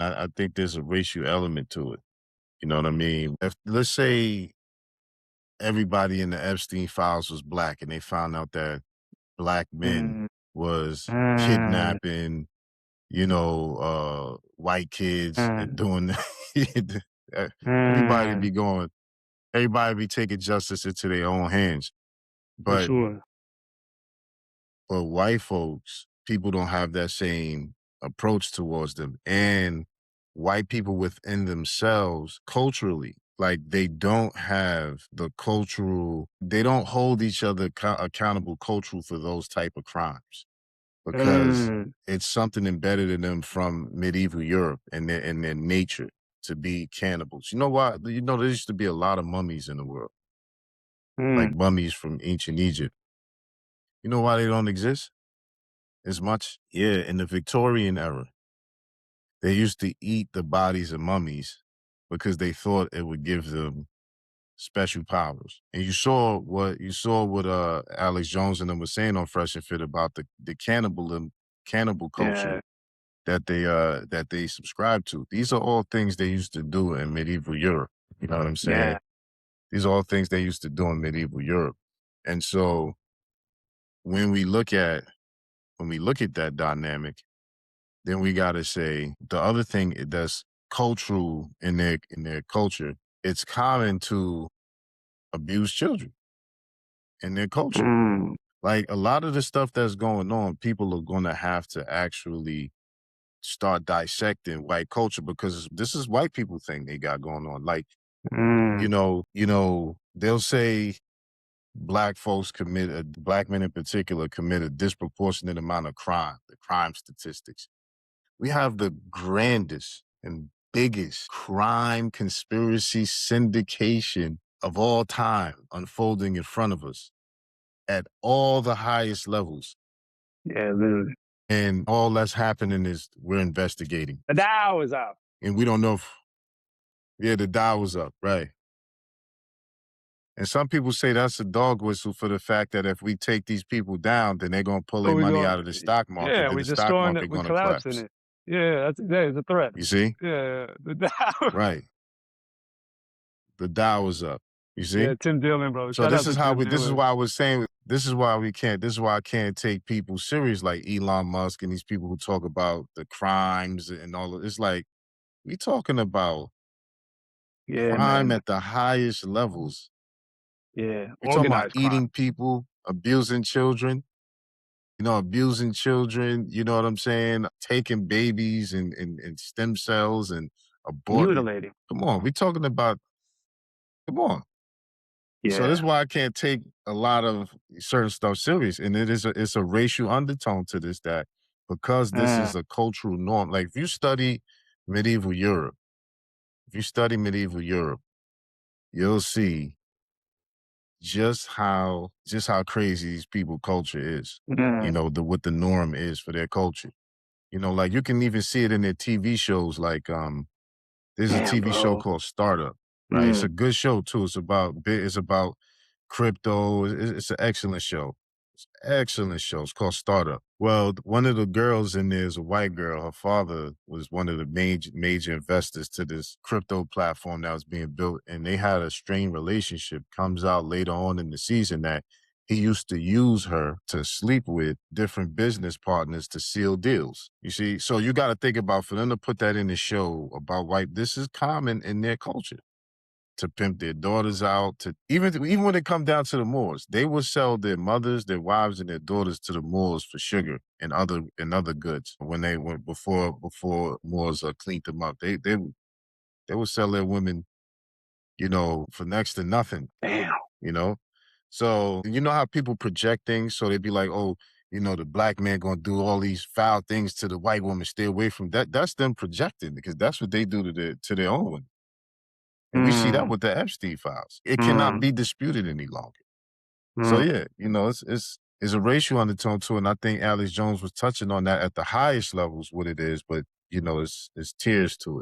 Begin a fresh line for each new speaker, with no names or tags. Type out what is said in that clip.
I think there's a racial element to it. You know what I mean? If let's say everybody in the Epstein files was black and they found out that black men
Mm,
was
mm,
kidnapping, white kids and
mm,
doing uh, everybody
mm,
be going, everybody be taking justice into their own hands.
for
But
sure.
for white folks, people don't have that same approach towards them. And white people within themselves, culturally, like they don't have the cultural, they don't hold each other accountable cultural for those type of crimes because
Mm,
it's something embedded in them from medieval Europe and their nature to be cannibals. You know why? You know, there used to be a lot of mummies in the world, like
mm,
mummies from ancient Egypt. You know why they don't exist as much? Yeah, in the Victorian era, they used to eat the bodies of mummies because they thought it would give them special powers. And you saw what Alex Jones and them was saying on Fresh and Fit about the cannibal culture
yeah,
that they subscribe to. These are all things they used to do in medieval Europe. You know what I'm saying?
yeah,
These are all things they used to do in medieval Europe. And so when we look at that dynamic, then we gotta say the other thing that's cultural in their culture, it's common to abuse children in their culture.
mm,
Like a lot of the stuff that's going on, people are gonna have to actually start dissecting white culture because this is white people thing they got going on. Like,
mm,
they'll say black men in particular commit a disproportionate amount of crime, the crime statistics. We have the grandest and biggest crime conspiracy syndication of all time unfolding in front of us at all the highest levels.
yeah, literally.
And all that's happening is we're investigating.
The Dow is up.
And we don't know if, yeah, the dial was up, right. And some people say that's a dog whistle for the fact that if we take these people down, then they're going to pull
What
their
we
money
going?
out of the stock market.
Yeah,
Then
we
the stock
destroying it.
market
We
going to
collapsing
collapse.
it. Yeah, that is a threat.
You see?
Yeah, the Dow.
Right. The dial was up. You
Yeah,
see?
Tim Dillon, bro.
So
Shout out to Tim
this is
Dillon.
why I was saying, this is why I can't take people serious like Elon Musk and these people who talk about the crimes and all of it's like, we talking about
Yeah,
crime
man.
at the highest levels.
Yeah,
We're talking about
organized crime.
eating people, abusing children, you know what I'm saying? Taking babies and stem cells and aborting.
Mutilating.
Come on, we talking about, come on. So this
Yeah.
is why I can't take a lot of certain stuff serious. And it's a racial undertone to this that because this
Mm,
is a cultural norm. Like medieval Europe, if you study medieval Europe, you'll see just how crazy these people culture is.
mm.
What the norm is for their culture. Like you can even see it in their TV shows. Like there's a
Damn,
TV show
bro.
called Startup, right? It's
Mm.
a good show too. It's about crypto. It's an excellent show. It's an excellent show. It's called Startup. Well, one of the girls in there is a white girl. Her father was one of the major investors to this crypto platform that was being built, and they had a strained relationship. Comes out later on in the season that he used to use her to sleep with different business partners to seal deals. You see, so you got to think about for them to put that in the show about white. This is common in their culture to pimp their daughters out. To even when it come down to the Moors, they would sell their mothers, their wives, and their daughters to the Moors for sugar and other goods. When they went before Moors cleaned them up, they would sell their women, for next to nothing.
Damn.
You know, so you know how people project things, so they'd be like, oh. The black man gonna do all these foul things to the white woman. Stay away from that. That's them projecting because that's what they do to their own women. And we see that
Mm,
with the Epstein files. It cannot
mm,
be disputed any longer. So
mm.
yeah, it's a racial undertone to it. And I think Alex Jones was touching on that at the highest levels, what it is, but it's tiers to it.